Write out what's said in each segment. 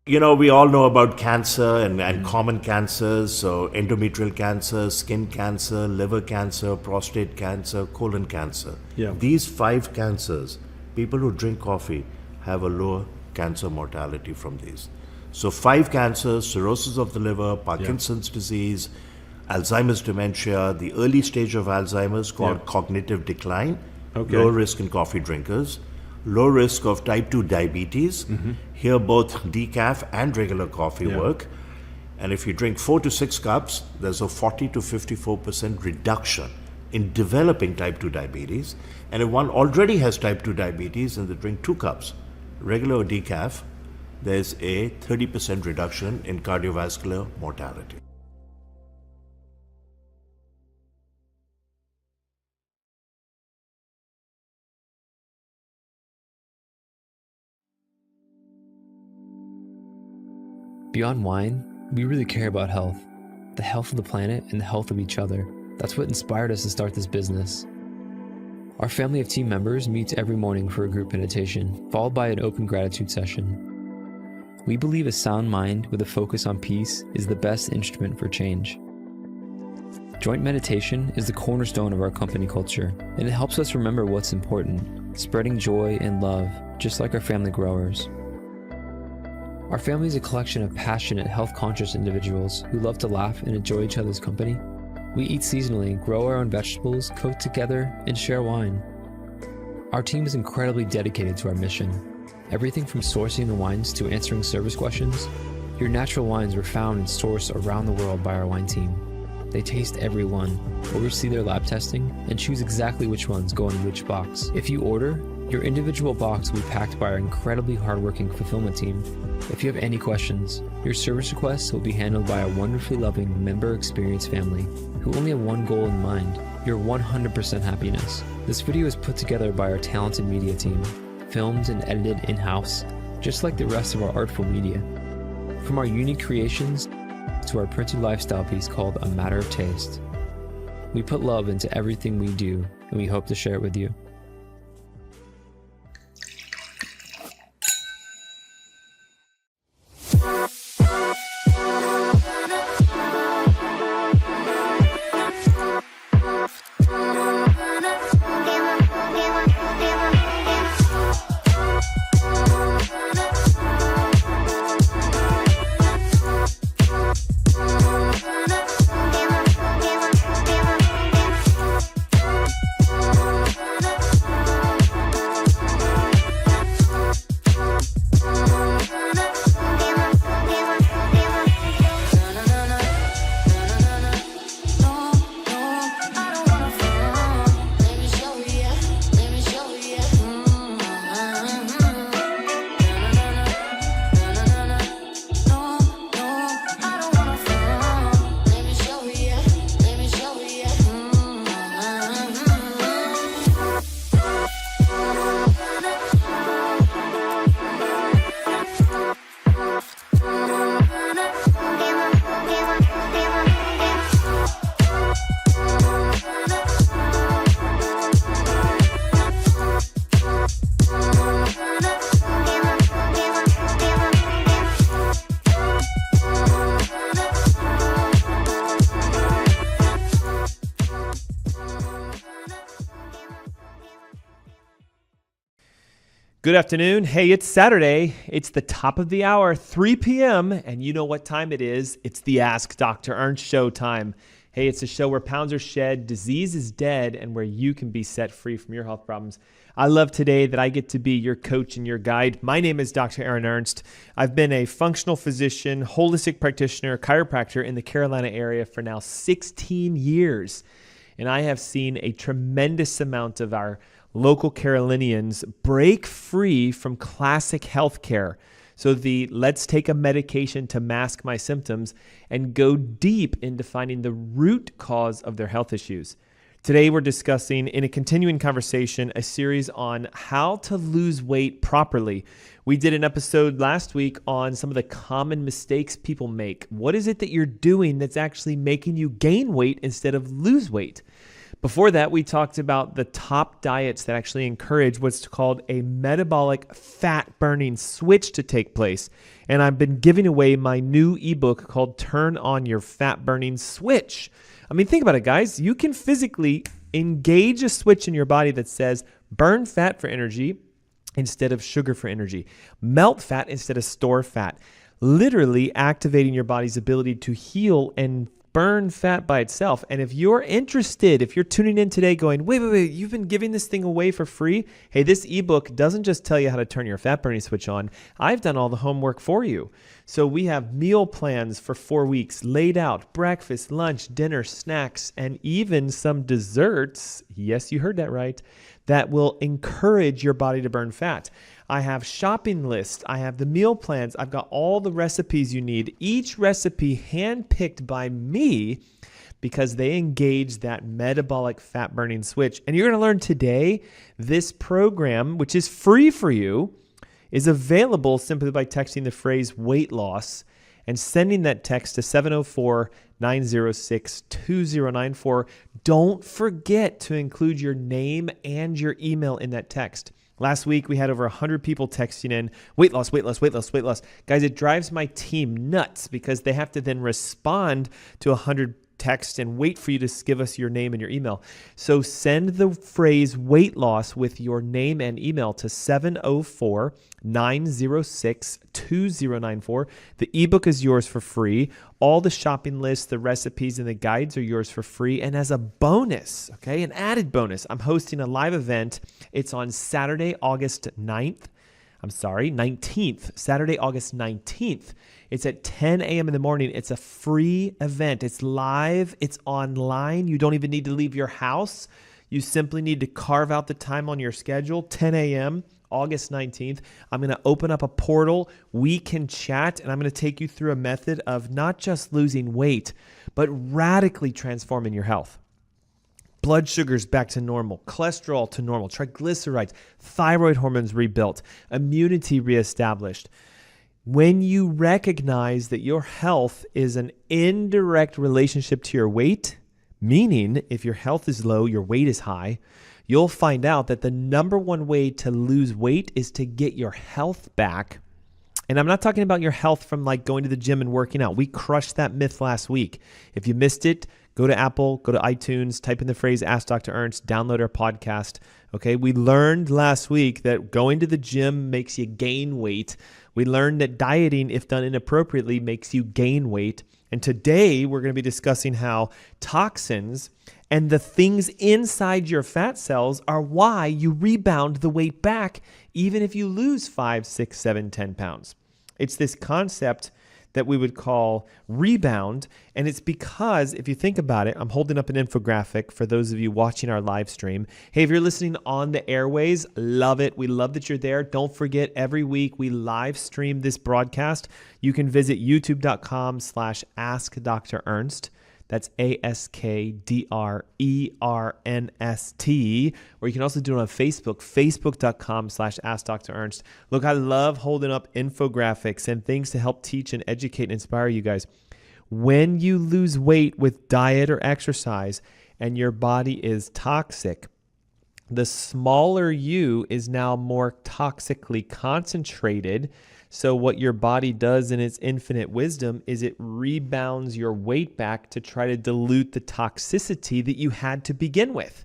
We all know about cancer and common cancers. So, endometrial cancer, skin cancer, liver cancer, prostate cancer, colon cancer. Yeah. These 5 cancers, people who drink coffee have a lower cancer mortality from these. So, 5 cancers: cirrhosis of the liver, Parkinson's disease, Alzheimer's dementia, the early stage of Alzheimer's called cognitive decline, low risk in coffee drinkers. Low risk of type 2 diabetes. Here both decaf and regular coffee work. And if you drink 4 to 6 cups, there's a 40 to 54% reduction in developing type 2 diabetes. And if one already has type 2 diabetes and they drink 2 cups, regular or decaf, there's a 30% reduction in cardiovascular mortality. Beyond wine, we really care about health. The health of the planet and the health of each other. That's what inspired us to start this business. Our family of team members meets every morning for a group meditation, followed by an open gratitude session. We believe a sound mind with a focus on peace is the best instrument for change. Joint meditation is the cornerstone of our company culture, and it helps us remember what's important, spreading joy and love, just like our family growers. Our family is a collection of passionate, health-conscious individuals who love to laugh and enjoy each other's company. We eat seasonally, grow our own vegetables, cook together, and share wine. Our team is incredibly dedicated to our mission. Everything from sourcing the wines to answering service questions. Your natural wines are found and sourced around the world by our wine team. They taste every one, oversee their lab testing, and choose exactly which ones go in which box. If you order, your individual box will be packed by our incredibly hardworking fulfillment team. If you have any questions, your service requests will be handled by a wonderfully loving member experience family who only have one goal in mind: your 100% happiness. This video is put together by our talented media team, filmed and edited in-house, just like the rest of our artful media. From our unique creations to our printed lifestyle piece called A Matter of Taste. We put love into everything we do, and we hope to share it with you. Good afternoon. Hey, it's Saturday. It's the top of the hour, 3 p.m., and you know what time it is. It's the Ask Dr. Ernst show time. Hey, it's a show where pounds are shed, disease is dead, and where you can be set free from your health problems. I love today that I get to be your coach and your guide. My name is Dr. Aaron Ernst. I've been a functional physician, holistic practitioner, chiropractor in the Carolina area for now 16 years, and I have seen a tremendous amount of our local Carolinians break free from classic healthcare. So the let's take a medication to mask my symptoms and go deep into finding the root cause of their health issues. Today we're discussing, in a continuing conversation, a series on how to lose weight properly. We did an episode last week on some of the common mistakes people make. What is it that you're doing that's actually making you gain weight instead of lose weight? Before that, we talked about the top diets that actually encourage what's called a metabolic fat burning switch to take place. And I've been giving away my new ebook called Turn On Your Fat Burning Switch. I mean, think about it, guys. You can physically engage a switch in your body that says burn fat for energy instead of sugar for energy, melt fat instead of store fat, literally activating your body's ability to heal and burn fat by itself. And if you're interested, if you're tuning in today going, wait, you've been giving this thing away for free? Hey, this ebook doesn't just tell you how to turn your fat burning switch on. I've done all the homework for you. So we have meal plans for 4 weeks laid out, breakfast, lunch, dinner, snacks, and even some desserts. Yes, you heard that right. That will encourage your body to burn fat. I have shopping lists. I have the meal plans. I've got all the recipes you need. Each recipe handpicked by me because they engage that metabolic fat burning switch. And you're going to learn today, this program, which is free for you, is available simply by texting the phrase weight loss and sending that text to 704-906-2094. Don't forget to include your name and your email in that text. Last week, we had over 100 people texting in, weight loss, weight loss, weight loss, weight loss. Guys, it drives my team nuts because they have to then respond to 100 texts and wait for you to give us your name and your email. So send the phrase weight loss with your name and email to 704-906-2094. The ebook is yours for free. All the shopping lists, the recipes, and the guides are yours for free. And as a bonus, okay, an added bonus, I'm hosting a live event. It's on Saturday, August 19th. Saturday, August 19th. It's at 10 a.m. in the morning. It's a free event. It's live. It's online. You don't even need to leave your house. You simply need to carve out the time on your schedule, 10 a.m., August 19th. I'm going to open up a portal. We can chat, and I'm going to take you through a method of not just losing weight, but radically transforming your health. Blood sugars back to normal, cholesterol to normal, triglycerides, thyroid hormones rebuilt, immunity reestablished. When you recognize that your health is an indirect relationship to your weight, meaning if your health is low, your weight is high, you'll find out that the number one way to lose weight is to get your health back. And I'm not talking about your health from like going to the gym and working out. We crushed that myth last week. If you missed it, go to Apple, go to iTunes, type in the phrase Ask Dr. Ernst, download our podcast. Okay, we learned last week that going to the gym makes you gain weight. We learned that dieting, if done inappropriately, makes you gain weight. And today we're going to be discussing how toxins and the things inside your fat cells are why you rebound the weight back, even if you lose 5, 6, 7, 10 pounds. It's this concept that we would call rebound. And it's because, if you think about it, I'm holding up an infographic for those of you watching our live stream. Hey, if you're listening on the airways, love it. We love that you're there. Don't forget, every week we live stream this broadcast. You can visit youtube.com/AskDrErnst. That's AskDrErnst. Or you can also do it on Facebook, facebook.com/AskDrErnst. Look, I love holding up infographics and things to help teach and educate and inspire you guys. When you lose weight with diet or exercise and your body is toxic, the smaller you is now more toxically concentrated. So what your body does in its infinite wisdom is it rebounds your weight back to try to dilute the toxicity that you had to begin with.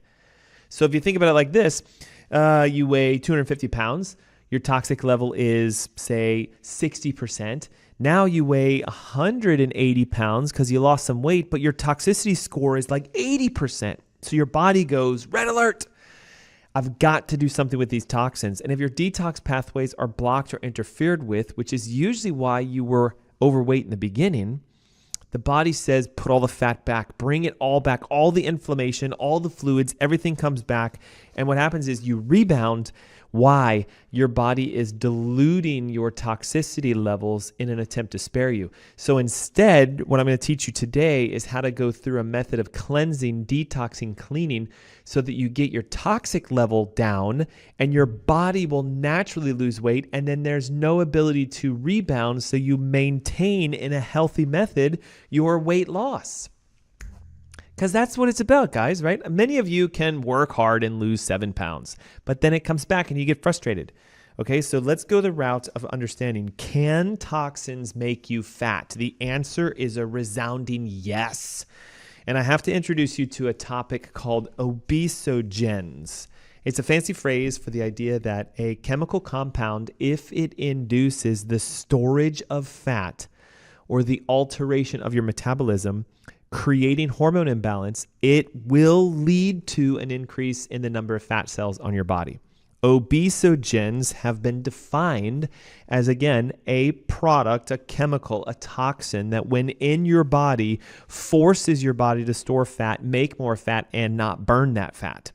So if you think about it like this, you weigh 250 pounds. Your toxic level is, say, 60%. Now you weigh 180 pounds because you lost some weight, but your toxicity score is like 80%. So your body goes, red alert. I've got to do something with these toxins. And if your detox pathways are blocked or interfered with, which is usually why you were overweight in the beginning, the body says, put all the fat back, bring it all back, all the inflammation, all the fluids, everything comes back. And what happens is you rebound. Why? Your body is diluting your toxicity levels in an attempt to spare you. So instead, what I'm going to teach you today is how to go through a method of cleansing, detoxing, cleaning so that you get your toxic level down and your body will naturally lose weight, and then there's no ability to rebound, so you maintain in a healthy method your weight loss. Because that's what it's about, guys, right? Many of you can work hard and lose 7 pounds, but then it comes back and you get frustrated. Okay, so let's go the route of understanding, can toxins make you fat? The answer is a resounding yes. And I have to introduce you to a topic called obesogens. It's a fancy phrase for the idea that a chemical compound, if it induces the storage of fat or the alteration of your metabolism, creating hormone imbalance, it will lead to an increase in the number of fat cells on your body. Obesogens have been defined as, again, a product, a chemical, a toxin that when in your body forces your body to store fat, make more fat, and not burn that fat.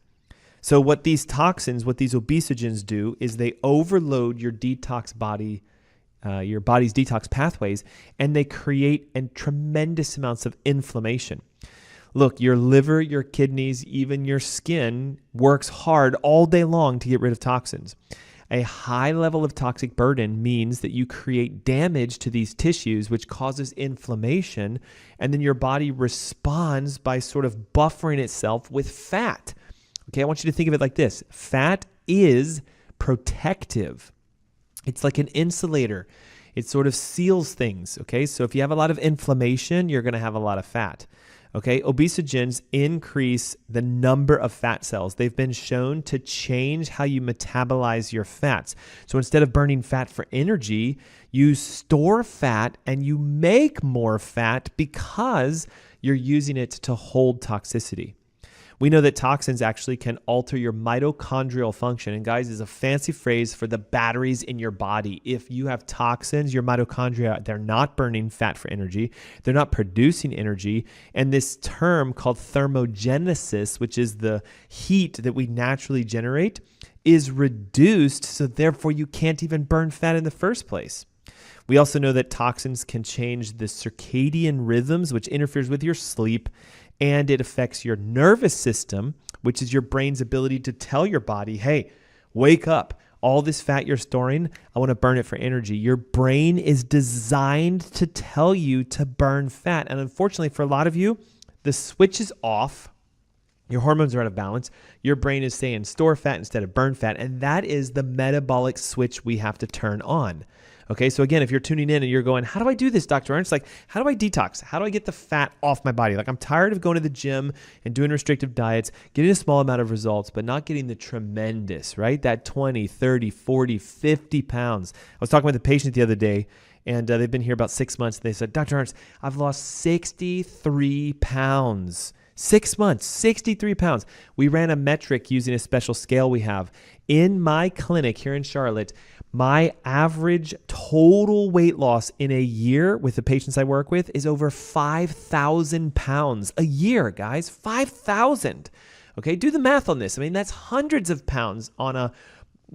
So what these toxins, what these obesogens do is they overload your detox body, your body's detox pathways, and they create tremendous amounts of inflammation. Look, your liver, your kidneys, even your skin works hard all day long to get rid of toxins. A high level of toxic burden means that you create damage to these tissues, which causes inflammation, and then your body responds by sort of buffering itself with fat. Okay, I want you to think of it like this. Fat is protective. It's like an insulator. It sort of seals things, okay? So if you have a lot of inflammation, you're going to have a lot of fat, okay? Obesogens increase the number of fat cells. They've been shown to change how you metabolize your fats. So instead of burning fat for energy, you store fat and you make more fat because you're using it to hold toxicity. We know that toxins actually can alter your mitochondrial function. And guys, is a fancy phrase for the batteries in your body. If you have toxins, your mitochondria, they're not burning fat for energy. They're not producing energy. And this term called thermogenesis, which is the heat that we naturally generate, is reduced. So therefore, you can't even burn fat in the first place. We also know that toxins can change the circadian rhythms, which interferes with your sleep, and it affects your nervous system, which is your brain's ability to tell your body, hey, wake up. All this fat you're storing, I want to burn it for energy. Your brain is designed to tell you to burn fat. And unfortunately, for a lot of you, the switch is off. Your hormones are out of balance. Your brain is saying store fat instead of burn fat. And that is the metabolic switch we have to turn on. Okay, so again, if you're tuning in and you're going, how do I do this, Dr. Ernst? Like, how do I detox? How do I get the fat off my body? Like, I'm tired of going to the gym and doing restrictive diets, getting a small amount of results, but not getting the tremendous, right? That 20, 30, 40, 50 pounds. I was talking with a patient the other day, and they've been here about 6 months. And they said, Dr. Ernst, I've lost 63 pounds. 6 months, 63 pounds. We ran a metric using a special scale we have. In my clinic here in Charlotte, my average total weight loss in a year with the patients I work with is over 5,000 pounds a year, guys. 5,000. Okay, do the math on this. I mean, that's hundreds of pounds on a,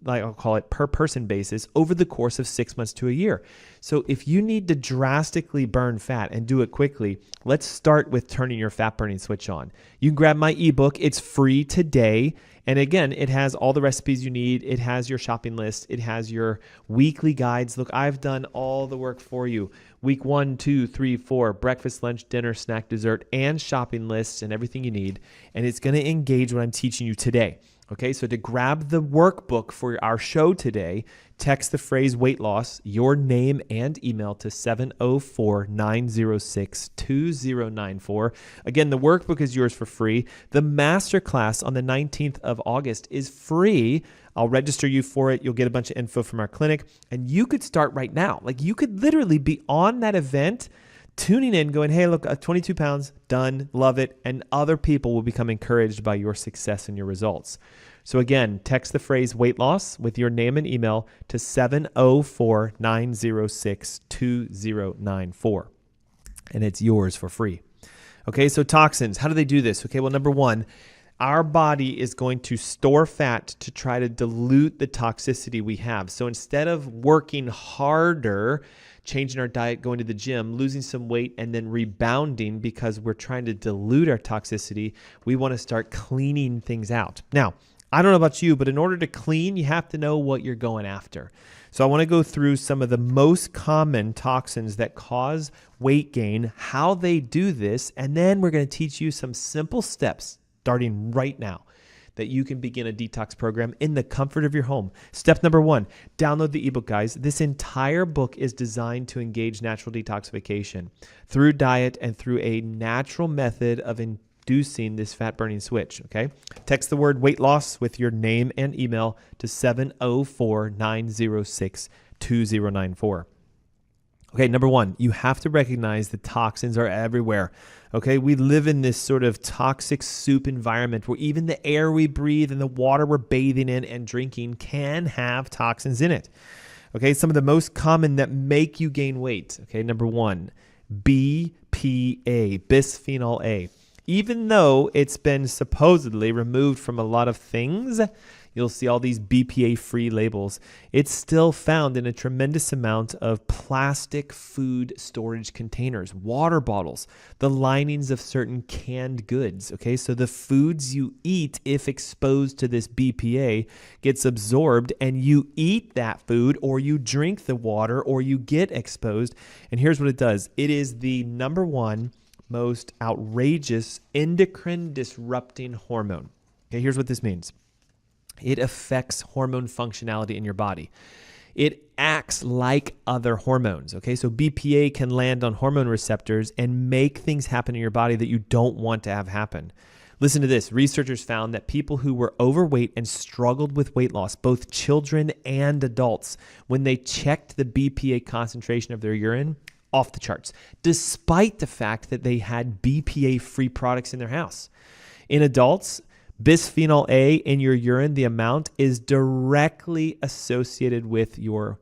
like I'll call it per person basis over the course of 6 months to a year. So if you need to drastically burn fat and do it quickly, let's start with turning your fat burning switch on. You can grab my ebook. It's free today. And again, it has all the recipes you need. It has your shopping list. It has your weekly guides. Look, I've done all the work for you. Week 1, 2, 3, 4, breakfast, lunch, dinner, snack, dessert, and shopping lists and everything you need. And it's going to engage what I'm teaching you today. Okay, so to grab the workbook for our show today, text the phrase weight loss, your name and email to 704-906-2094. Again, the workbook is yours for free. The masterclass on the 19th of August is free. I'll register you for it. You'll get a bunch of info from our clinic, and you could start right now. Like, you could literally be on that event, tuning in, going, hey, look, 22 pounds, done, love it. And other people will become encouraged by your success and your results. So again, text the phrase weight loss with your name and email to 704-906-2094. And it's yours for free. Okay, so toxins, how do they do this? Okay, well, number one, our body is going to store fat to try to dilute the toxicity we have. So instead of working harder, changing our diet, going to the gym, losing some weight, and then rebounding because we're trying to dilute our toxicity, we want to start cleaning things out. Now, I don't know about you, but in order to clean, you have to know what you're going after. So I want to go through some of the most common toxins that cause weight gain, how they do this, and then we're going to teach you some simple steps starting right now that you can begin a detox program in the comfort of your home. Step number 1, download the ebook, guys. This entire book is designed to engage natural detoxification through diet and through a natural method of inducing this fat burning switch. Okay. Text the word weight loss with your name and email to 704-906-2094. Okay, number 1, you have to recognize the toxins are everywhere. Okay, we live in this sort of toxic soup environment where even the air we breathe and the water we're bathing in and drinking can have toxins in it. Okay, some of the most common that make you gain weight. Okay, number 1, BPA, bisphenol A. Even though it's been supposedly removed from a lot of things, you'll see all these BPA-free labels. It's still found in a tremendous amount of plastic food storage containers, water bottles, the linings of certain canned goods. Okay, so the foods you eat, if exposed to this BPA, gets absorbed and you eat that food or you drink the water or you get exposed. And here's what it does. It is the number 1 most outrageous endocrine disrupting hormone. Okay, here's what this means. It affects hormone functionality in your body. It acts like other hormones, okay? So BPA can land on hormone receptors and make things happen in your body that you don't want to have happen. Listen to this. Researchers found that people who were overweight and struggled with weight loss, both children and adults, when they checked the BPA concentration of their urine, off the charts, despite the fact that they had BPA-free products in their house. In adults, bisphenol A in your urine, the amount is directly associated with your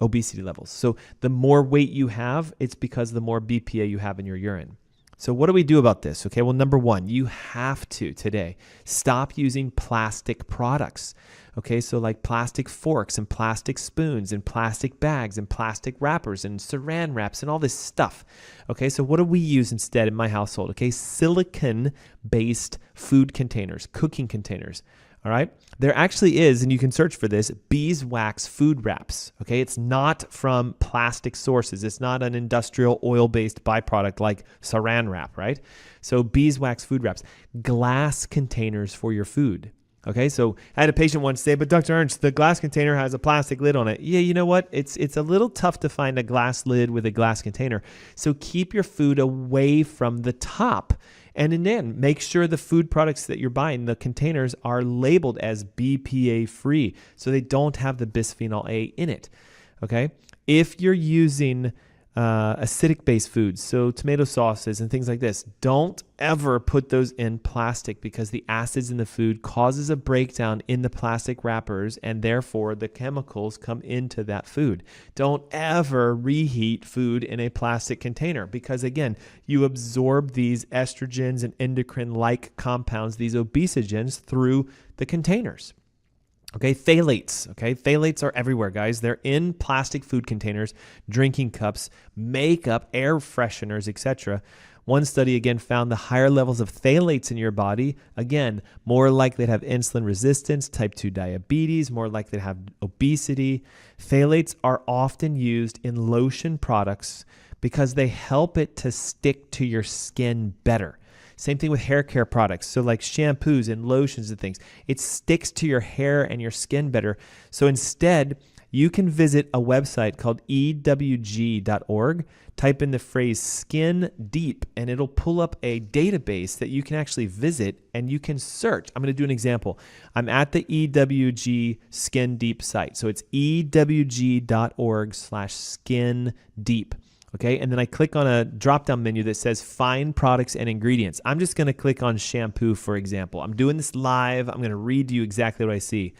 obesity levels. So the more weight you have, it's because the more BPA you have in your urine. So what do we do about this? Okay, well, number 1, you have to today stop using plastic products. Okay, so like plastic forks and plastic spoons and plastic bags and plastic wrappers and saran wraps and all this stuff. Okay, so what do we use instead in my household? Okay, silicone-based food containers, cooking containers. All right, there actually is, and you can search for this, beeswax food wraps. Okay, it's not from plastic sources. It's not an industrial oil-based byproduct like saran wrap, right? So beeswax food wraps, glass containers for your food. Okay, so I had a patient once say, but Dr. Ernst, the glass container has a plastic lid on it. Yeah, you know what? It's a little tough to find a glass lid with a glass container. So keep your food away from the top. And then make sure the food products that you're buying, the containers, are labeled as BPA free so they don't have the bisphenol A in it. Okay, if you're using acidic-based foods, so tomato sauces and things like this, don't ever put those in plastic because the acids in the food causes a breakdown in the plastic wrappers and therefore the chemicals come into that food. Don't ever reheat food in a plastic container because, again, you absorb these estrogens and endocrine-like compounds, these obesogens, through the containers. Okay, phthalates. Okay, phthalates are everywhere, guys. They're in plastic food containers, drinking cups, makeup, air fresheners, etc. One study again found the higher levels of phthalates in your body, again, more likely to have insulin resistance, type 2 diabetes, more likely to have obesity. Phthalates are often used in lotion products because they help it to stick to your skin better. Same thing with hair care products. So like shampoos and lotions and things, it sticks to your hair and your skin better. So instead, you can visit a website called ewg.org, type in the phrase skin deep, and it'll pull up a database that you can actually visit and you can search. I'm going to do an example. I'm at the EWG Skin Deep site. So it's ewg.org/skin deep. Okay, and then I click on a drop-down menu that says Find Products and Ingredients. I'm just going to click on shampoo, for example. I'm doing this live. I'm going to read you exactly what I see.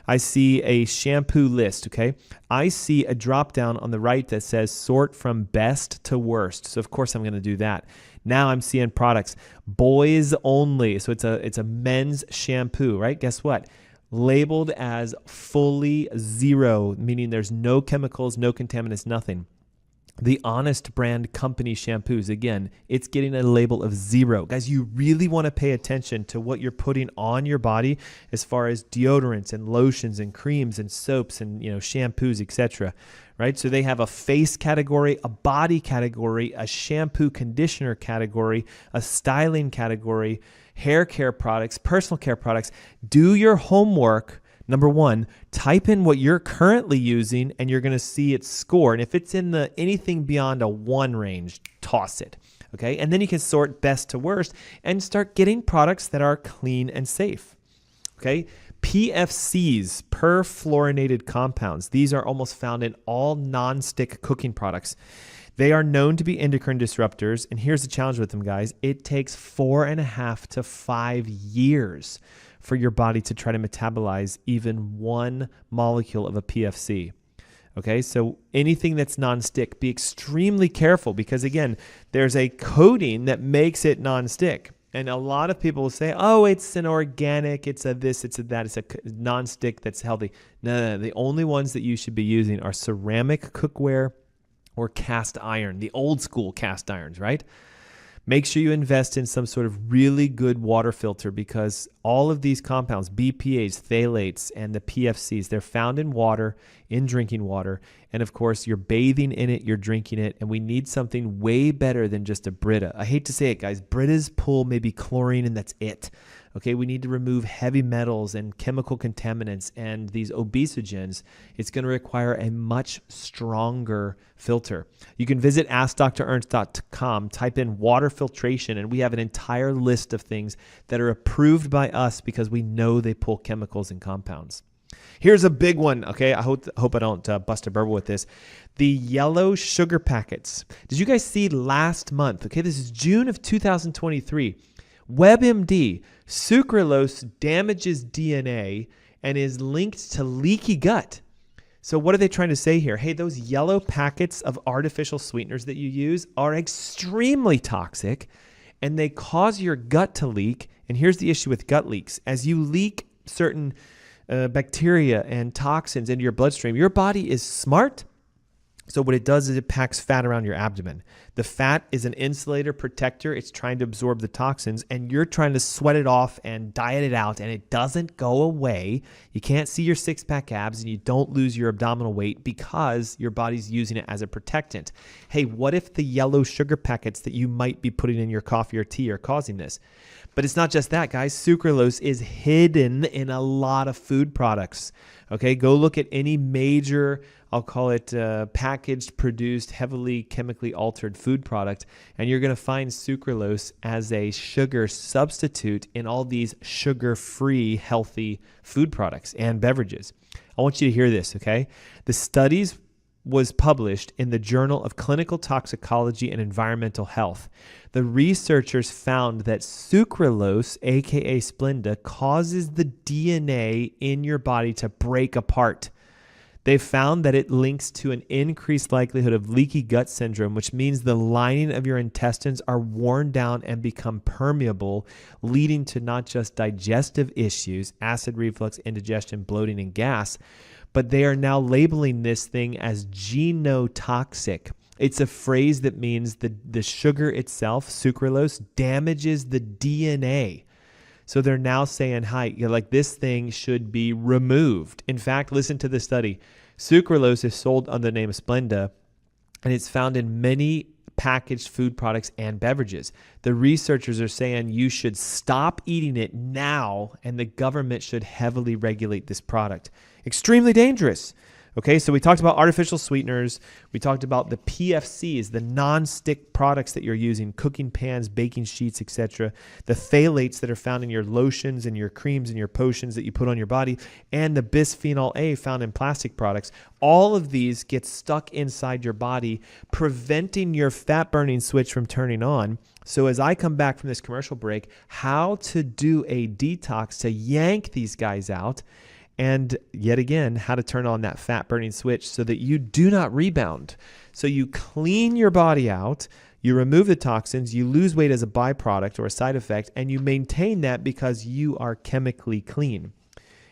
I see a shampoo list, okay? I see a drop-down on the right that says Sort from Best to Worst. So, of course, I'm going to do that. Now I'm seeing products. Boys only. So it's a men's shampoo, right? Guess what? Labeled as fully zero, meaning there's no chemicals, no contaminants, nothing. The Honest brand company shampoos, again, it's getting a label of 0. Guys, you really want to pay attention to what you're putting on your body as far as deodorants and lotions and creams and soaps and shampoos, etc. Right? So they have a face category, a body category, a shampoo conditioner category, a styling category, hair care products, personal care products. Do your homework. Number 1, type in what you're currently using and you're going to see its score. And if it's in the anything beyond a 1 range, toss it. Okay. And then you can sort best to worst and start getting products that are clean and safe. Okay. PFCs, perfluorinated compounds. These are almost found in all non-stick cooking products. They are known to be endocrine disruptors. And here's the challenge with them, guys. It takes 4.5 to 5 years for your body to try to metabolize even 1 molecule of a PFC. Okay, so anything that's nonstick, be extremely careful because, again, there's a coating that makes it nonstick. And a lot of people will say, oh, it's an organic, it's a this, it's a that, it's a nonstick that's healthy. No, the only ones that you should be using are ceramic cookware or cast iron, the old school cast irons, right? Make sure you invest in some sort of really good water filter because all of these compounds, BPAs, phthalates, and the PFCs, they're found in water, in drinking water. And of course, you're bathing in it, you're drinking it, and we need something way better than just a Brita. I hate to say it, guys. Britas pull maybe chlorine and that's it. Okay, we need to remove heavy metals and chemical contaminants and these obesogens. It's going to require a much stronger filter. You can visit AskDrErnst.com, type in water filtration, and we have an entire list of things that are approved by us because we know they pull chemicals and compounds. Here's a big one, okay? I hope I don't bust a bubble with this. The yellow sugar packets. Did you guys see last month? Okay, this is June of 2023. WebMD, sucralose damages DNA and is linked to leaky gut. So what are they trying to say here? Hey, those yellow packets of artificial sweeteners that you use are extremely toxic and they cause your gut to leak. And here's the issue with gut leaks. As you leak certain bacteria and toxins into your bloodstream, your body is smart. So what it does is it packs fat around your abdomen. The fat is an insulator protector. It's trying to absorb the toxins and you're trying to sweat it off and diet it out and it doesn't go away. You can't see your 6-pack abs and you don't lose your abdominal weight because your body's using it as a protectant. Hey, what if the yellow sugar packets that you might be putting in your coffee or tea are causing this? But it's not just that, guys. Sucralose is hidden in a lot of food products. Okay, go look at any major, I'll call it packaged, produced, heavily chemically altered food product, and you're going to find sucralose as a sugar substitute in all these sugar-free, healthy food products and beverages. I want you to hear this, okay? The studies was published in the Journal of Clinical Toxicology and Environmental Health. The researchers found that sucralose, aka Splenda, causes the DNA in your body to break apart. They found that it links to an increased likelihood of leaky gut syndrome, which means the lining of your intestines are worn down and become permeable, leading to not just digestive issues, acid reflux, indigestion, bloating, and gas, but they are now labeling this thing as genotoxic. It's a phrase that means the sugar itself, sucralose, damages the DNA. So they're now saying, hi, like this thing should be removed. In fact, listen to the study. Sucralose is sold under the name of Splenda, and it's found in many packaged food products and beverages. The researchers are saying you should stop eating it now, and the government should heavily regulate this product. Extremely dangerous. Okay, so we talked about artificial sweeteners. We talked about the PFCs, the non-stick products that you're using, cooking pans, baking sheets, etc. The phthalates that are found in your lotions and your creams and your potions that you put on your body, and the bisphenol A found in plastic products. All of these get stuck inside your body, preventing your fat-burning switch from turning on. So as I come back from this commercial break, how to do a detox to yank these guys out, and yet again, how to turn on that fat burning switch so that you do not rebound. So you clean your body out, you remove the toxins, you lose weight as a byproduct or a side effect, and you maintain that because you are chemically clean.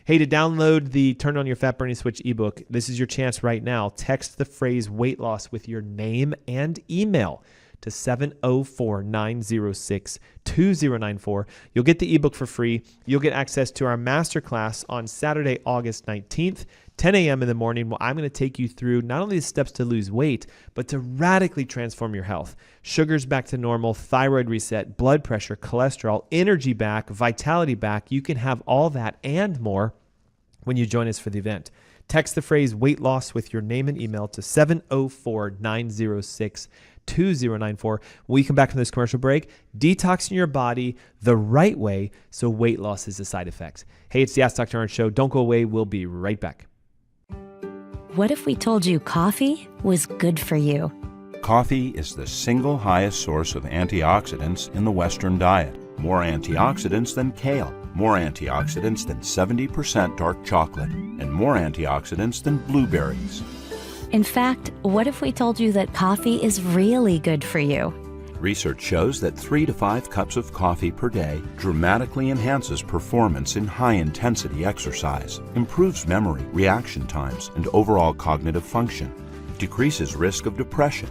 Hey, to download the Turn On Your Fat Burning Switch ebook, this is your chance right now. Text the phrase weight loss with your name and email to 704-906-2094. You'll get the ebook for free. You'll get access to our masterclass on Saturday, August 19th, 10 a.m. in the morning. Well, I'm going to take you through not only the steps to lose weight, but to radically transform your health. Sugars back to normal, thyroid reset, blood pressure, cholesterol, energy back, vitality back. You can have all that and more when you join us for the event. Text the phrase weight loss with your name and email to 704-906-2094. When we come back from this commercial break, detoxing your body the right way so weight loss is a side effect. Hey, it's the Ask Dr. Ernst Show. Don't go away. We'll be right back. What if we told you coffee was good for you? Coffee is the single highest source of antioxidants in the Western diet. More antioxidants than kale, more antioxidants than 70% dark chocolate, and more antioxidants than blueberries. In fact, what if we told you that coffee is really good for you? Research shows that 3 to 5 cups of coffee per day dramatically enhances performance in high-intensity exercise, improves memory, reaction times, and overall cognitive function, decreases risk of depression,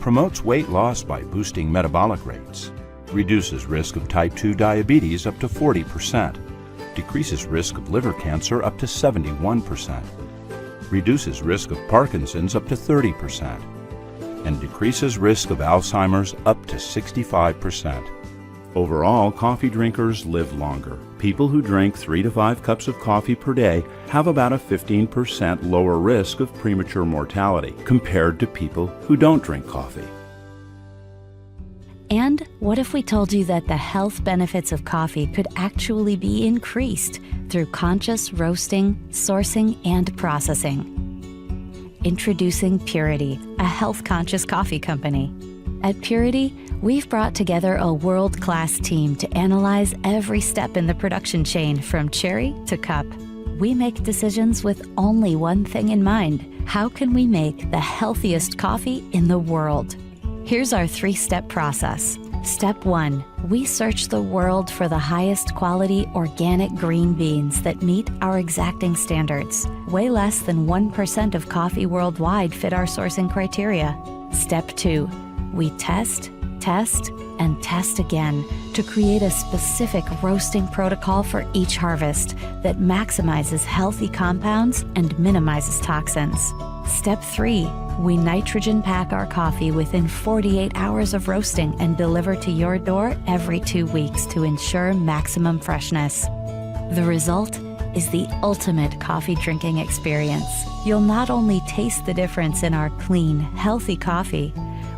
promotes weight loss by boosting metabolic rates, reduces risk of type 2 diabetes up to 40%, decreases risk of liver cancer up to 71%, reduces risk of Parkinson's up to 30%, and decreases risk of Alzheimer's up to 65%. Overall, coffee drinkers live longer. People who drink 3 to 5 cups of coffee per day have about a 15% lower risk of premature mortality compared to people who don't drink coffee. And what if we told you that the health benefits of coffee could actually be increased through conscious roasting, sourcing, and processing? Introducing Purity, a health-conscious coffee company. At Purity, we've brought together a world-class team to analyze every step in the production chain from cherry to cup. We make decisions with only one thing in mind: how can we make the healthiest coffee in the world? Here's our 3-step process. Step 1, we search the world for the highest quality organic green beans that meet our exacting standards. Way less than 1% of coffee worldwide fit our sourcing criteria. Step 2, we test, and test again to create a specific roasting protocol for each harvest that maximizes healthy compounds and minimizes toxins. Step 3, we nitrogen pack our coffee within 48 hours of roasting and deliver to your door every 2 weeks to ensure maximum freshness. The result is the ultimate coffee drinking experience. You'll not only taste the difference in our clean, healthy coffee,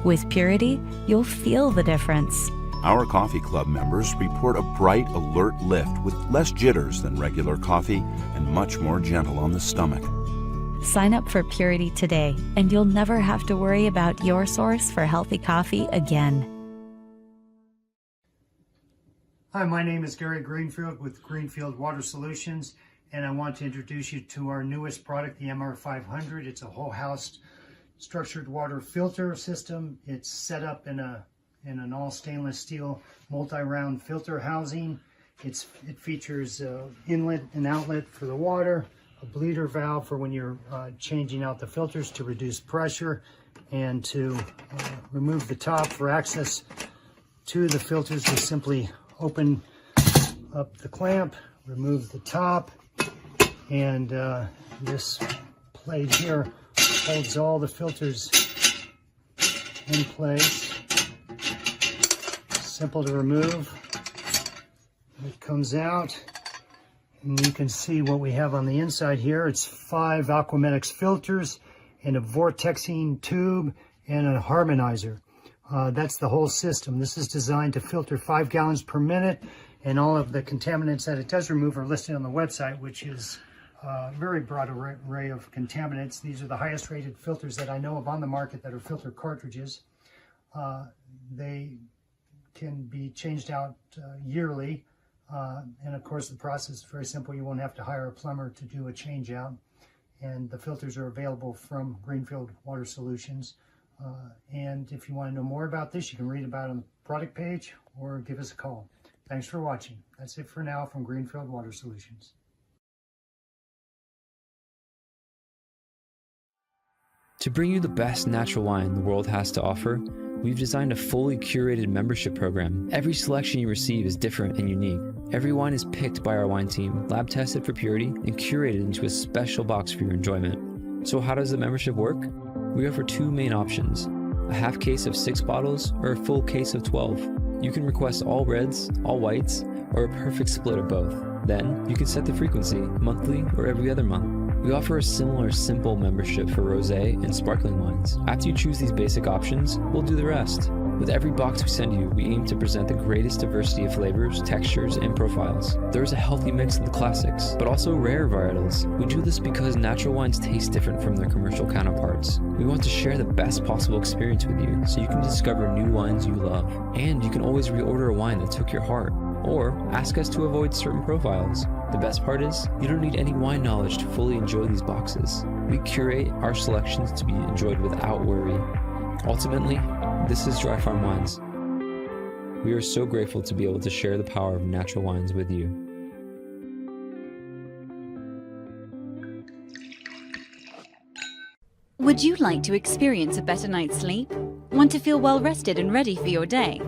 with Purity, you'll feel the difference. Our coffee club members report a bright, alert lift with less jitters than regular coffee and much more gentle on the stomach. Sign up for Purity today, and you'll never have to worry about your source for healthy coffee again. Hi, my name is Gary Greenfield with Greenfield Water Solutions, and I want to introduce you to our newest product, the MR500. It's a whole house structured water filter system. It's set up in an all stainless steel multi-round filter housing. It features inlet and outlet for the water, a bleeder valve for when you're changing out the filters to reduce pressure, and to remove the top for access to the filters. We simply open up the clamp, remove the top, and this plate here holds all the filters in place. Simple to remove. It comes out, and you can see what we have on the inside here. It's 5 Aquamedics filters and a vortexing tube and a harmonizer. That's the whole system. This is designed to filter 5 gallons per minute, and all of the contaminants that it does remove are listed on the website, which is a very broad array of contaminants. These are the highest rated filters that I know of on the market that are filter cartridges. They can be changed out yearly. And of course, the process is very simple. You won't have to hire a plumber to do a change out. And the filters are available from Greenfield Water Solutions. And if you want to know more about this, you can read about it on the product page or give us a call. Thanks for watching. That's it for now from Greenfield Water Solutions. To bring you the best natural wine the world has to offer, we've designed a fully curated membership program. Every selection you receive is different and unique. Every wine is picked by our wine team, lab tested for purity, and curated into a special box for your enjoyment. So how does the membership work? We offer two main options: a half case of 6 bottles or a full case of 12. You can request all reds, all whites, or a perfect split of both. Then, you can set the frequency, monthly or every other month. We offer a similar simple membership for rosé and sparkling wines. After you choose these basic options, we'll do the rest. With every box we send you, we aim to present the greatest diversity of flavors, textures, and profiles. There is a healthy mix of the classics, but also rare varietals. We do this because natural wines taste different from their commercial counterparts. We want to share the best possible experience with you, so you can discover new wines you love. And you can always reorder a wine that took your heart, or ask us to avoid certain profiles. The best part is, you don't need any wine knowledge to fully enjoy these boxes. We curate our selections to be enjoyed without worry. Ultimately, this is Dry Farm Wines. We are so grateful to be able to share the power of natural wines with you. Would you like to experience a better night's sleep? Want to feel well rested and ready for your day?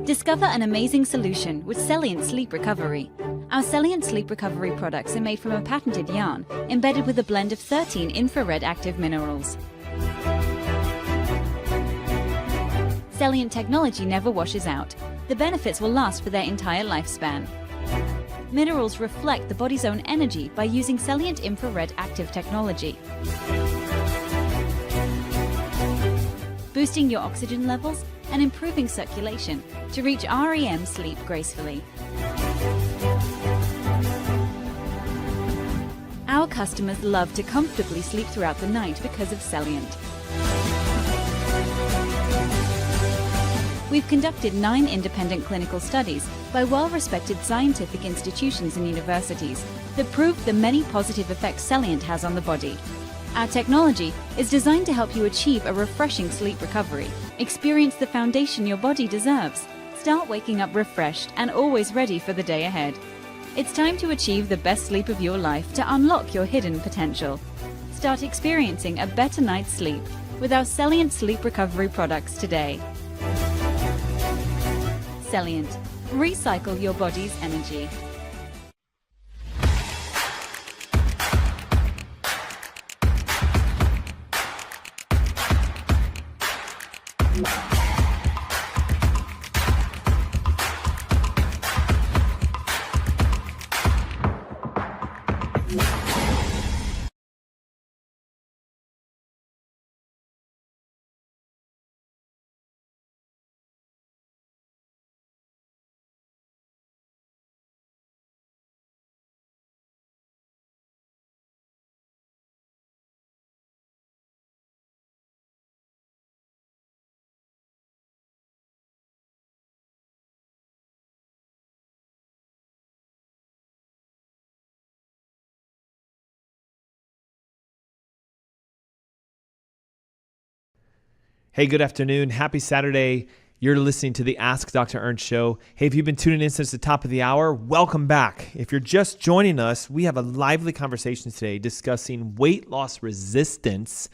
Discover an amazing solution with Celliant Sleep Recovery. Our Celliant Sleep Recovery products are made from a patented yarn embedded with a blend of 13 infrared active minerals. Celliant technology never washes out. The benefits will last for their entire lifespan. Minerals reflect the body's own energy by using Celliant infrared active technology, boosting your oxygen levels and improving circulation to reach REM sleep gracefully. Our customers love to comfortably sleep throughout the night because of Celliant. We've conducted 9 independent clinical studies by well-respected scientific institutions and universities that prove the many positive effects Celliant has on the body. Our technology is designed to help you achieve a refreshing sleep recovery. Experience the foundation your body deserves. Start waking up refreshed and always ready for the day ahead. It's time to achieve the best sleep of your life to unlock your hidden potential. Start experiencing a better night's sleep with our Celliant Sleep Recovery products today. Celliant. Recycle your body's energy. Hey, good afternoon. Happy Saturday. You're listening to the Ask Dr. Ernst show. Hey, if you've been tuning in since the top of the hour, welcome back. If you're just joining us, we have a lively conversation today discussing weight loss resistance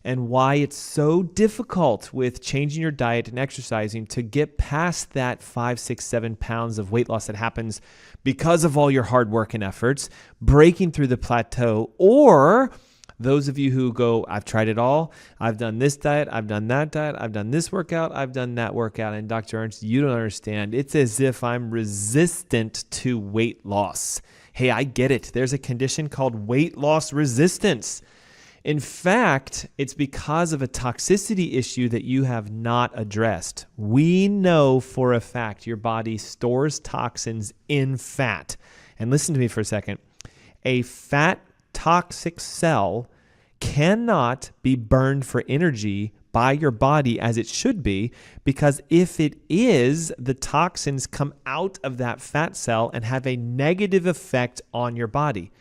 and why it's so difficult with changing your diet and exercising to get past that 5, 6, 7 pounds of weight loss that happens because of all your hard work and efforts, breaking through the plateau, or those of you who go, I've tried it all. I've done this diet. I've done that diet. I've done this workout. I've done that workout. And Dr. Ernst, you don't understand. It's as if I'm resistant to weight loss. Hey, I get it. There's a condition called weight loss resistance. In fact, it's because of a toxicity issue that you have not addressed. We know for a fact your body stores toxins in fat. And listen to me for a second. A fat toxic cell cannot be burned for energy by your body as it should be, because if it is, the toxins come out of that fat cell and have a negative effect on your body.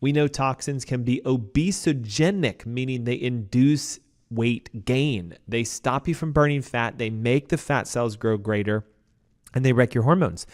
We know toxins can be obesogenic, meaning they induce weight gain. They stop you from burning fat, they make the fat cells grow greater, and they wreck your hormones.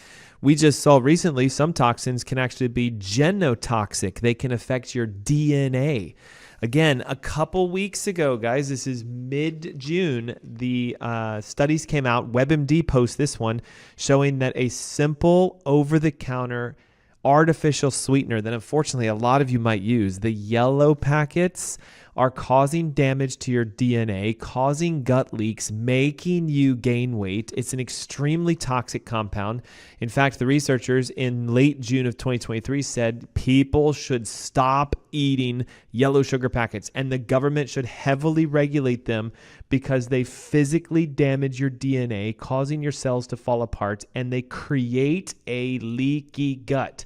We just saw recently some toxins can actually be genotoxic. They can affect your DNA. Again, a couple weeks ago, guys, this is mid-June, the studies came out, WebMD posts this one, showing that a simple over-the-counter artificial sweetener that unfortunately a lot of you might use, the yellow packets, are causing damage to your DNA, causing gut leaks, making you gain weight. It's an extremely toxic compound. In fact, the researchers in late June of 2023 said people should stop eating yellow sugar packets, and the government should heavily regulate them because they physically damage your DNA, causing your cells to fall apart, and they create a leaky gut.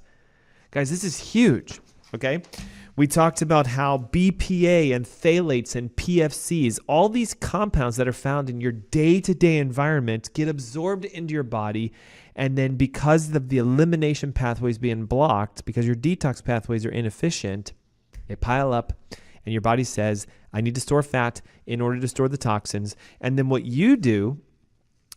Guys, this is huge, okay? We talked about how BPA and phthalates and PFCs, all these compounds that are found in your day-to-day environment get absorbed into your body, and then because of the elimination pathways being blocked, because your detox pathways are inefficient, they pile up, and your body says, I need to store fat in order to store the toxins. And then what you do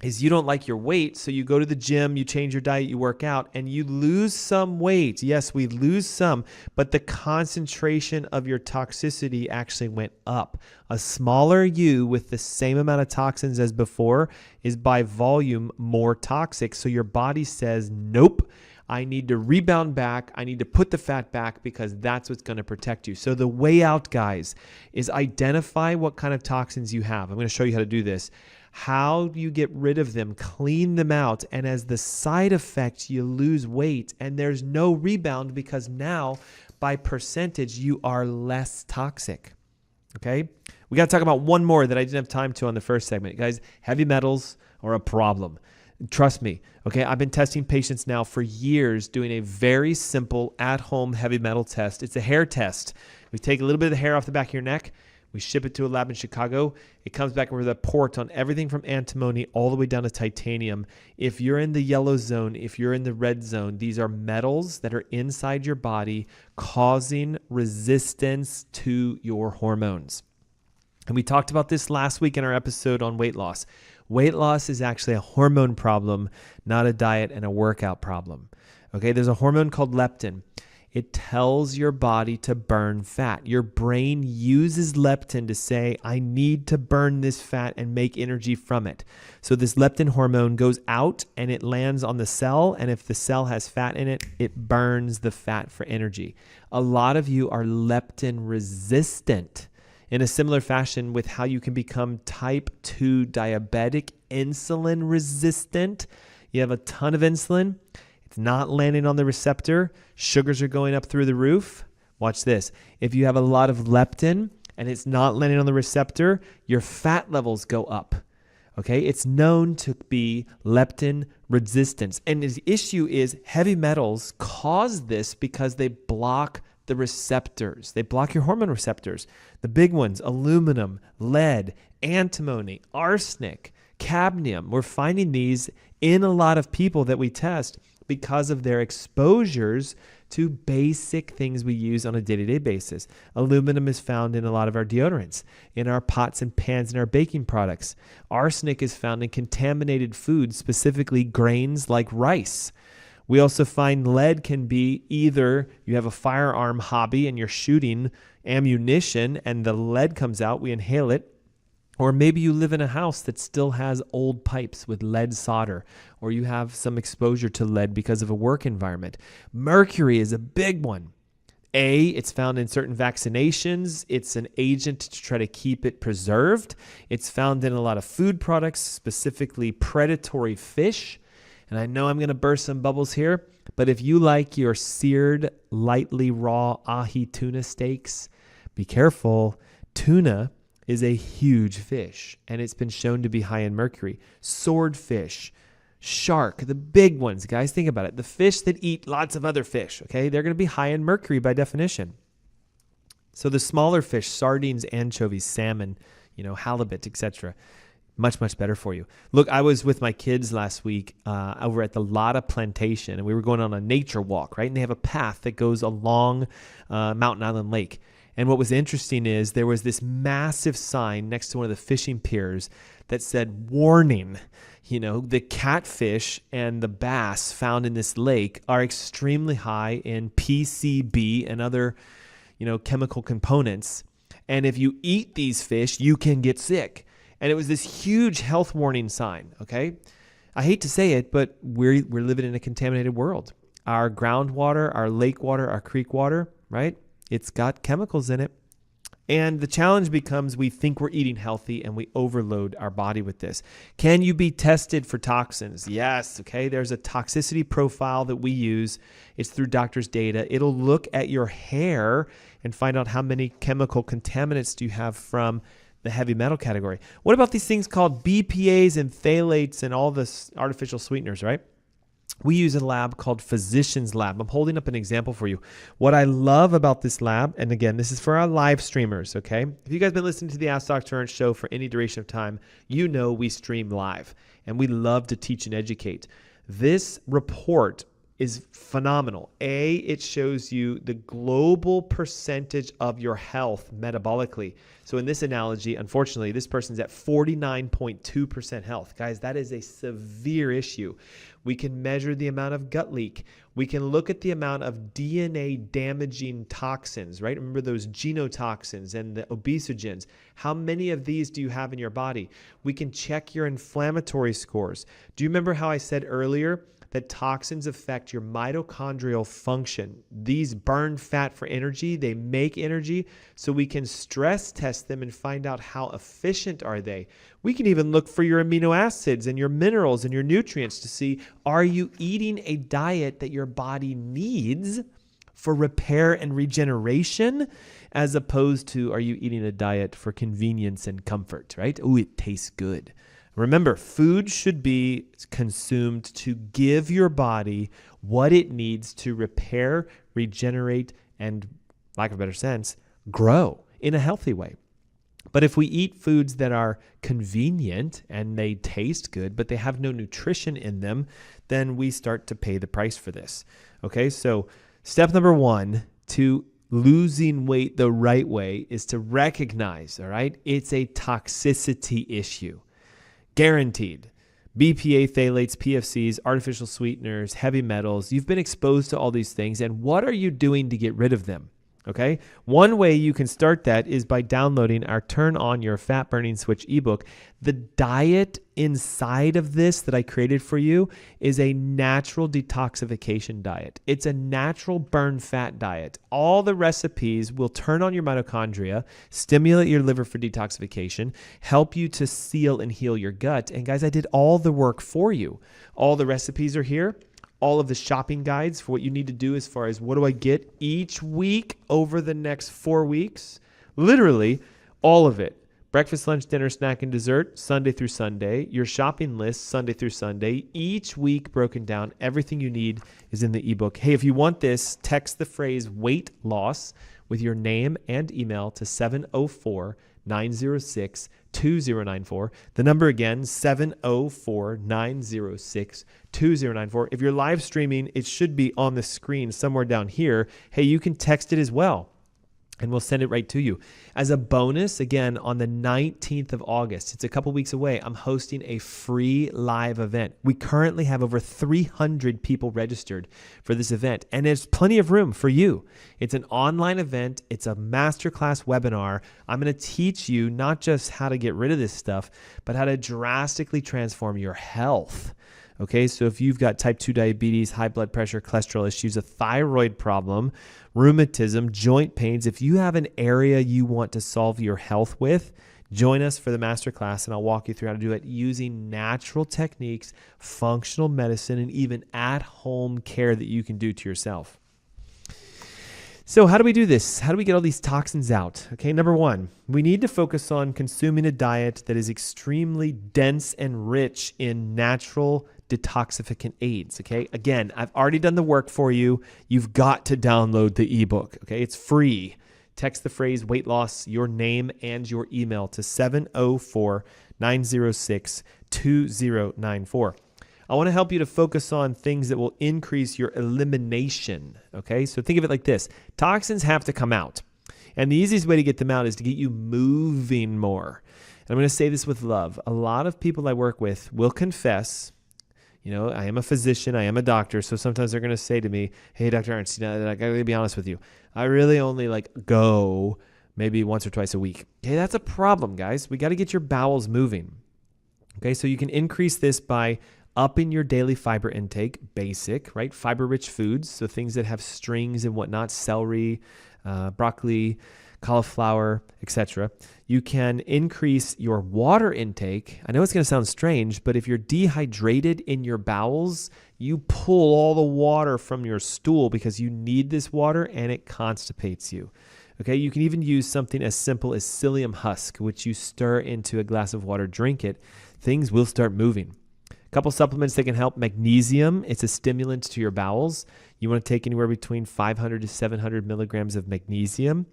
is you don't like your weight, so you go to the gym, you change your diet, you work out, and you lose some weight. Yes, we lose some, but the concentration of your toxicity actually went up. A smaller you with the same amount of toxins as before is by volume more toxic, so your body says, nope, I need to rebound back. I need to put the fat back because that's what's going to protect you. So the way out, guys, is identify what kind of toxins you have. I'm going to show you how to do this. How do you get rid of them, clean them out, and as the side effect, you lose weight, and there's no rebound because now, by percentage, you are less toxic, okay? We got to talk about one more that I didn't have time to on the first segment. Guys, heavy metals are a problem. Trust me, okay? I've been testing patients now for years doing a very simple at-home heavy metal test. It's a hair test. We take a little bit of the hair off the back of your neck. We ship it to a lab in Chicago. It comes back with a report on everything from antimony all the way down to titanium. If you're in the yellow zone, if you're in the red zone, these are metals that are inside your body causing resistance to your hormones. And we talked about this last week in our episode on weight loss. Weight loss is actually a hormone problem, not a diet and a workout problem. Okay, there's a hormone called leptin. It tells your body to burn fat. Your brain uses leptin to say, I need to burn this fat and make energy from it. So this leptin hormone goes out and it lands on the cell. And if the cell has fat in it, it burns the fat for energy. A lot of you are leptin resistant. In a similar fashion with how you can become type 2 diabetic, insulin resistant. You have a ton of insulin. It's not landing on the receptor. Sugars are going up through the roof. Watch this. If you have a lot of leptin and it's not landing on the receptor, your fat levels go up. Okay? It's known to be leptin resistance. And the issue is heavy metals cause this because they block the receptors. They block your hormone receptors. The big ones, aluminum, lead, antimony, arsenic, cadmium. We're finding these in a lot of people that we test because of their exposures to basic things we use on a day-to-day basis. Aluminum is found in a lot of our deodorants, in our pots and pans, in our baking products. Arsenic is found in contaminated foods, specifically grains like rice. We also find lead can be either you have a firearm hobby and you're shooting ammunition and the lead comes out, we inhale it, or maybe you live in a house that still has old pipes with lead solder, or you have some exposure to lead because of a work environment. Mercury is a big one. It's found in certain vaccinations. It's an agent to try to keep it preserved. It's found in a lot of food products, specifically predatory fish. And I know I'm going to burst some bubbles here, but if you like your seared, lightly raw ahi tuna steaks, be careful. Tuna is a huge fish, and it's been shown to be high in mercury. Swordfish, shark, the big ones, guys, think about it. The fish that eat lots of other fish, okay, they're going to be high in mercury by definition. So the smaller fish, sardines, anchovies, salmon, halibut, etc., much, much better for you. Look, I was with my kids last week over at the Lotta Plantation, and we were going on a nature walk, right? And they have a path that goes along Mountain Island Lake. And what was interesting is there was this massive sign next to one of the fishing piers that said, warning, the catfish and the bass found in this lake are extremely high in PCB and other, chemical components. And if you eat these fish, you can get sick. And it was this huge health warning sign, okay? I hate to say it, but we're living in a contaminated world. Our groundwater, our lake water, our creek water, right? It's got chemicals in it. And the challenge becomes we think we're eating healthy and we overload our body with this. Can you be tested for toxins? Yes, okay. There's a toxicity profile that we use. It's through doctor's data. It'll look at your hair and find out how many chemical contaminants do you have from the heavy metal category. What about these things called BPAs and phthalates and all this artificial sweeteners, right? We use a lab called Physician's Lab. I'm holding up an example for you. What I love about this lab, and again, this is for our live streamers, okay? If you guys have been listening to the Ask Dr. Ernst show for any duration of time, you know we stream live, and we love to teach and educate. This report is phenomenal. It shows you the global percentage of your health metabolically. So in this analogy, unfortunately, this person's at 49.2% health. Guys, that is a severe issue. We can measure the amount of gut leak. We can look at the amount of DNA damaging toxins, right? Remember those genotoxins and the obesogens. How many of these do you have in your body? We can check your inflammatory scores. Do you remember how I said earlier that toxins affect your mitochondrial function? These burn fat for energy. They make energy, so we can stress test them and find out how efficient are they. We can even look for your amino acids and your minerals and your nutrients to see, are you eating a diet that your body needs for repair and regeneration, as opposed to, are you eating a diet for convenience and comfort, right? Oh, it tastes good. Remember, food should be consumed to give your body what it needs to repair, regenerate, and, lack of a better sense, grow in a healthy way. But if we eat foods that are convenient and they taste good, but they have no nutrition in them, then we start to pay the price for this. Okay, so step number one to losing weight the right way is to recognize, all right, it's a toxicity issue. Guaranteed. BPA, phthalates, PFCs, artificial sweeteners, heavy metals. You've been exposed to all these things, and what are you doing to get rid of them? Okay? One way you can start that is by downloading our Turn On Your Fat Burning Switch ebook. The diet inside of this that I created for you is a natural detoxification diet. It's a natural burn fat diet. All the recipes will turn on your mitochondria, stimulate your liver for detoxification, help you to seal and heal your gut. And guys, I did all the work for you. All the recipes are here. All of the shopping guides for what you need to do as far as what do I get each week over the next 4 weeks. Literally all of it. Breakfast, lunch, dinner, snack, and dessert, Sunday through Sunday. Your shopping list, Sunday through Sunday. Each week broken down. Everything you need is in the ebook. Hey, if you want this, text the phrase weight loss with your name and email to 704-906-2094. The number again, 704-906-2094. If you're live streaming, it should be on the screen somewhere down here. Hey, you can text it as well, and we'll send it right to you. As a bonus, again, on the 19th of August, it's a couple weeks away, I'm hosting a free live event. We currently have over 300 people registered for this event, and there's plenty of room for you. It's an online event. It's a masterclass webinar. I'm going to teach you not just how to get rid of this stuff, but how to drastically transform your health. Okay, so if you've got type 2 diabetes, high blood pressure, cholesterol issues, a thyroid problem, rheumatism, joint pains, if you have an area you want to solve your health with, join us for the masterclass, and I'll walk you through how to do it using natural techniques, functional medicine, and even at-home care that you can do to yourself. So how do we do this? How do we get all these toxins out? Okay, number one, we need to focus on consuming a diet that is extremely dense and rich in natural detoxificant aids. Okay, again, I've already done the work for you. You've got to download the ebook. Okay, it's free. Text the phrase weight loss, your name, and your email to 704-906-2094. I want to help you to focus on things that will increase your elimination. Okay, so think of it like this. Toxins have to come out. And the easiest way to get them out is to get you moving more. And I'm going to say this with love. A lot of people I work with will confess, you know, I am a physician, I am a doctor, so sometimes they're going to say to me, hey, Dr. Ernst, I got to be honest with you. I really only go maybe once or twice a week. Okay, that's a problem, guys. We got to get your bowels moving. Okay, so you can increase this by upping your daily fiber intake, basic, right? Fiber-rich foods, so things that have strings and whatnot, celery, broccoli, cauliflower, etc. You can increase your water intake. I know it's going to sound strange, but if you're dehydrated in your bowels, you pull all the water from your stool because you need this water and it constipates you. Okay, you can even use something as simple as psyllium husk, which you stir into a glass of water, drink it. Things will start moving. A couple supplements that can help. Magnesium, it's a stimulant to your bowels. You want to take anywhere between 500 to 700 milligrams of magnesium.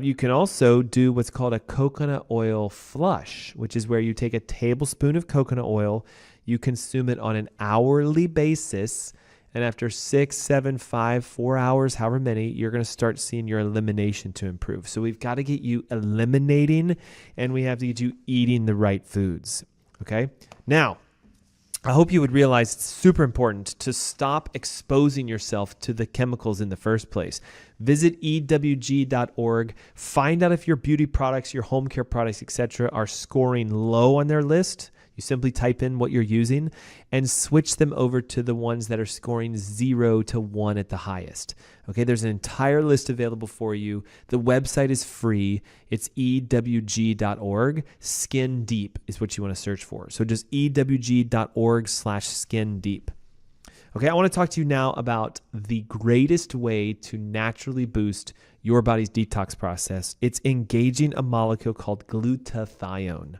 You can also do what's called a coconut oil flush, which is where you take a tablespoon of coconut oil, you consume it on an hourly basis, and after 6, 7, 5, 4 hours, however many, you're going to start seeing your elimination to improve. So we've got to get you eliminating, and we have to get you eating the right foods. Okay? Now, I hope you would realize it's super important to stop exposing yourself to the chemicals in the first place. Visit ewg.org. Find out if your beauty products, your home care products, etc., are scoring low on their list. You simply type in what you're using and switch them over to the ones that are scoring 0 to 1 at the highest. Okay, there's an entire list available for you. The website is free. It's ewg.org. Skin Deep is what you want to search for. So just ewg.org/skin deep. Okay, I want to talk to you now about the greatest way to naturally boost your body's detox process. It's engaging a molecule called glutathione.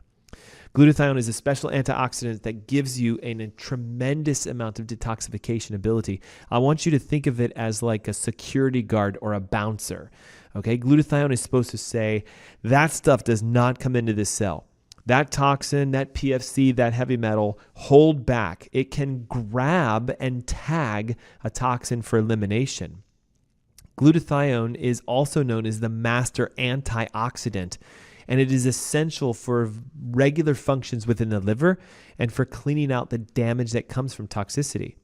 Glutathione is a special antioxidant that gives you a tremendous amount of detoxification ability. I want you to think of it as like a security guard or a bouncer. Okay, glutathione is supposed to say that stuff does not come into this cell. That toxin, that PFC, that heavy metal, hold back. It can grab and tag a toxin for elimination. Glutathione is also known as the master antioxidant, and it is essential for regular functions within the liver and for cleaning out the damage that comes from toxicity.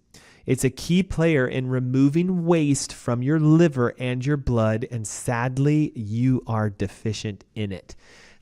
It's a key player in removing waste from your liver and your blood, and sadly, you are deficient in it.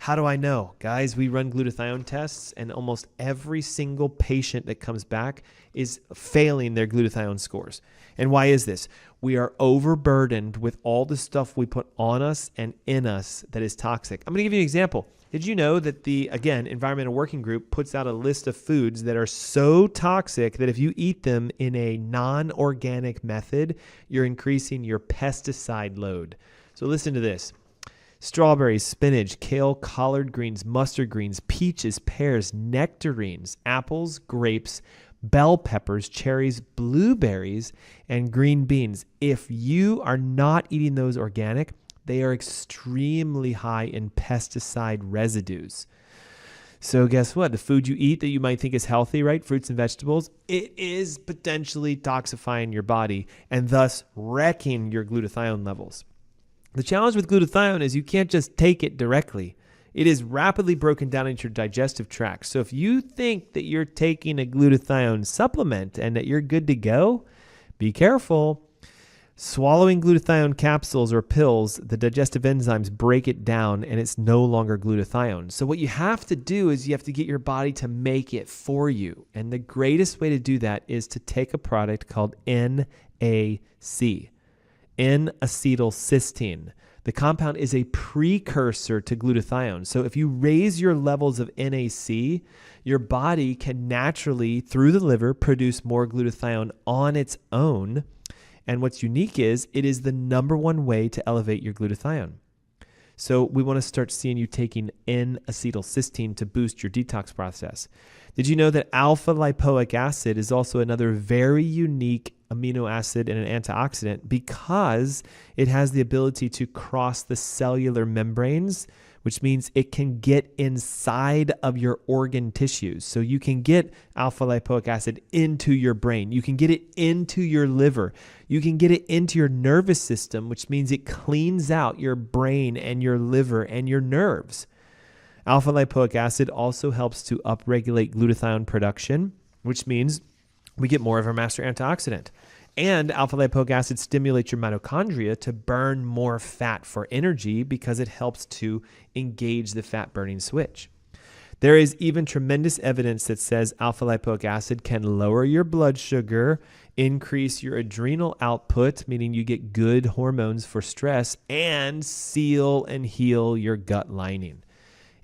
How do I know? Guys, we run glutathione tests, and almost every single patient that comes back is failing their glutathione scores. And why is this? We are overburdened with all the stuff we put on us and in us that is toxic. I'm going to give you an example. Did you know that the, again, Environmental Working Group puts out a list of foods that are so toxic that if you eat them in a non-organic method, you're increasing your pesticide load? So listen to this. Strawberries, spinach, kale, collard greens, mustard greens, peaches, pears, nectarines, apples, grapes, bell peppers, cherries, blueberries, and green beans. If you are not eating those organic, they are extremely high in pesticide residues. So guess what? The food you eat that you might think is healthy, right? Fruits and vegetables, it is potentially toxifying your body and thus wrecking your glutathione levels. The challenge with glutathione is you can't just take it directly. It is rapidly broken down into your digestive tract. So if you think that you're taking a glutathione supplement and that you're good to go, be careful. Swallowing glutathione capsules or pills, the digestive enzymes break it down and it's no longer glutathione. So what you have to do is you have to get your body to make it for you. And the greatest way to do that is to take a product called NAC, N-acetylcysteine. The compound is a precursor to glutathione. So if you raise your levels of NAC, your body can naturally, through the liver, produce more glutathione on its own. And what's unique is it is the number one way to elevate your glutathione. So we want to start seeing you taking N-acetylcysteine to boost your detox process. Did you know that alpha lipoic acid is also another very unique amino acid and an antioxidant because it has the ability to cross the cellular membranes, which means it can get inside of your organ tissues. So you can get alpha lipoic acid into your brain. You can get it into your liver. You can get it into your nervous system, which means it cleans out your brain and your liver and your nerves. Alpha lipoic acid also helps to upregulate glutathione production, which means we get more of our master antioxidant. And alpha lipoic acid stimulates your mitochondria to burn more fat for energy because it helps to engage the fat burning switch. There is even tremendous evidence that says alpha lipoic acid can lower your blood sugar, increase your adrenal output, meaning you get good hormones for stress, and seal and heal your gut lining.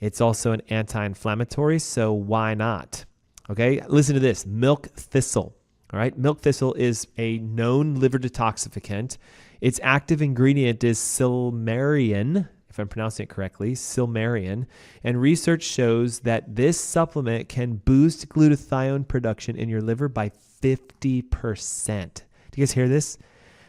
It's also an anti-inflammatory, so why not? Okay, listen to this, milk thistle. All right, milk thistle is a known liver detoxificant. Its active ingredient is silmarian, if I'm pronouncing it correctly, silmarian, and research shows that this supplement can boost glutathione production in your liver by 50%. Do you guys hear this?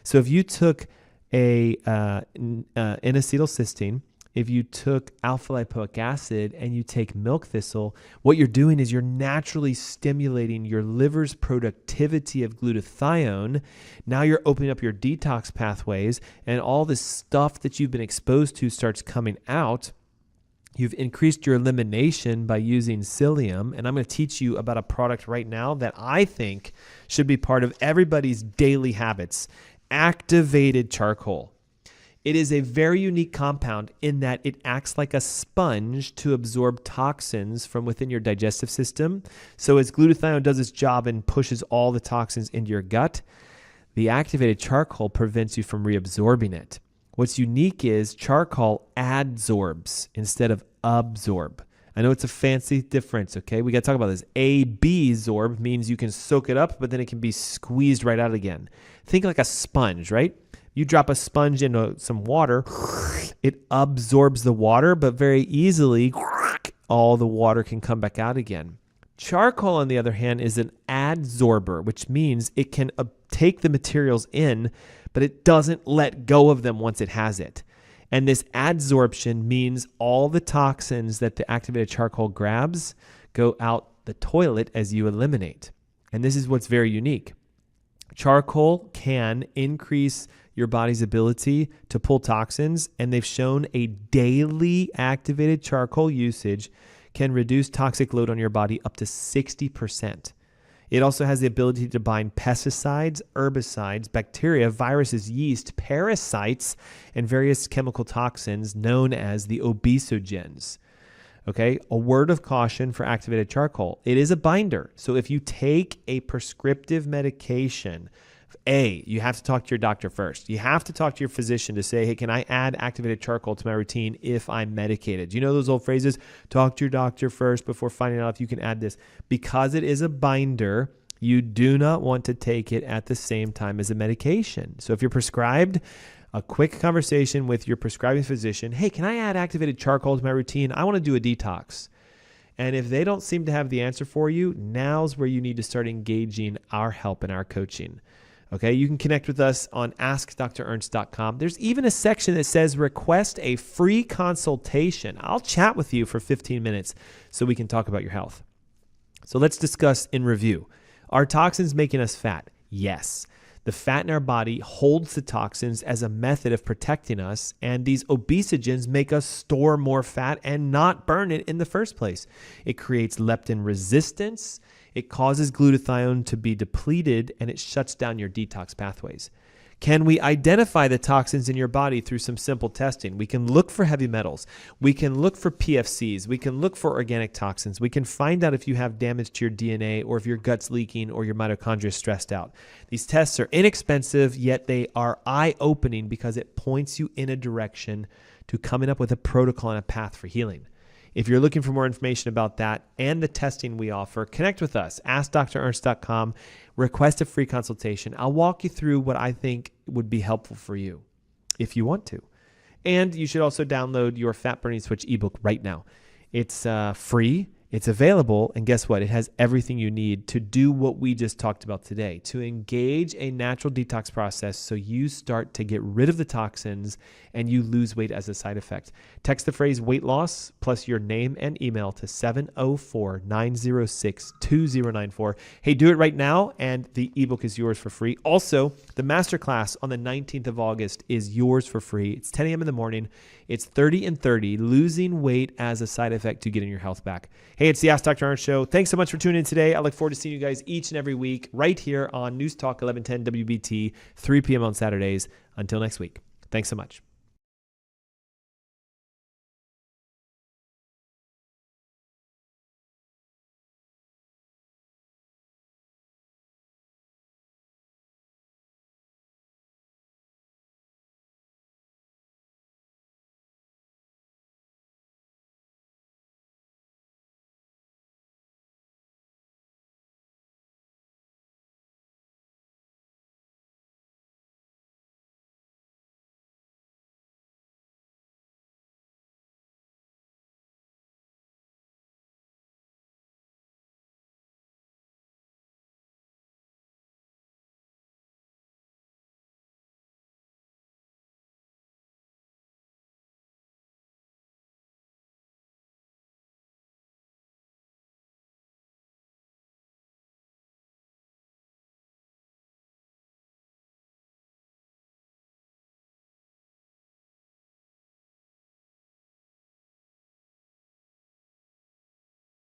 So if you took N-acetylcysteine, if you took alpha lipoic acid and you take milk thistle, what you're doing is you're naturally stimulating your liver's productivity of glutathione. Now you're opening up your detox pathways, and all this stuff that you've been exposed to starts coming out. You've increased your elimination by using psyllium, and I'm going to teach you about a product right now that I think should be part of everybody's daily habits, activated charcoal. It is a very unique compound in that it acts like a sponge to absorb toxins from within your digestive system. So as glutathione does its job and pushes all the toxins into your gut, the activated charcoal prevents you from reabsorbing it. What's unique is charcoal adsorbs instead of absorb. I know it's a fancy difference, okay? We got to talk about this. Absorb means you can soak it up, but then it can be squeezed right out again. Think like a sponge, right? You drop a sponge into some water, it absorbs the water, but very easily all the water can come back out again. Charcoal, on the other hand, is an adsorber, which means it can take the materials in, but it doesn't let go of them once it has it. And this adsorption means all the toxins that the activated charcoal grabs go out the toilet as you eliminate. And this is what's very unique. Charcoal can increase your body's ability to pull toxins, and they've shown a daily activated charcoal usage can reduce toxic load on your body up to 60%. It also has the ability to bind pesticides, herbicides, bacteria, viruses, yeast, parasites, and various chemical toxins known as the obesogens. Okay, a word of caution for activated charcoal. It is a binder. So if you take a prescriptive medication, you have to talk to your doctor first. You have to talk to your physician to say, hey, can I add activated charcoal to my routine if I'm medicated? You know those old phrases? Talk to your doctor first before finding out if you can add this. Because it is a binder, you do not want to take it at the same time as a medication. So if you're prescribed, a quick conversation with your prescribing physician, hey, can I add activated charcoal to my routine? I want to do a detox. And if they don't seem to have the answer for you, now's where you need to start engaging our help and our coaching. Okay, you can connect with us on askdrernst.com. There's even a section that says request a free consultation. I'll chat with you for 15 minutes so we can talk about your health. So let's discuss in review. Are toxins making us fat? Yes. The fat in our body holds the toxins as a method of protecting us, and these obesogens make us store more fat and not burn it in the first place. It creates leptin resistance. It causes glutathione to be depleted, and it shuts down your detox pathways. Can we identify the toxins in your body through some simple testing? We can look for heavy metals. We can look for PFCs. We can look for organic toxins. We can find out if you have damage to your DNA or if your gut's leaking or your mitochondria is stressed out. These tests are inexpensive, yet they are eye-opening because it points you in a direction to coming up with a protocol and a path for healing. If you're looking for more information about that and the testing we offer, connect with us. AskDrErnst.com. Request a free consultation. I'll walk you through what I think would be helpful for you if you want to. And you should also download your Fat Burning Switch ebook right now. It's free. It's available. And guess what? It has everything you need to do what we just talked about today, to engage a natural detox process so you start to get rid of the toxins and you lose weight as a side effect. Text the phrase weight loss plus your name and email to 704-906-2094. Hey, do it right now, and the ebook is yours for free. Also, the masterclass on the 19th of August is yours for free. It's 10 a.m. in the morning. It's 30 and 30, losing weight as a side effect to getting your health back. Hey, it's the Ask Dr. Ernst Show. Thanks so much for tuning in today. I look forward to seeing you guys each and every week right here on News Talk 1110 WBT, 3 p.m. on Saturdays. Until next week. Thanks so much.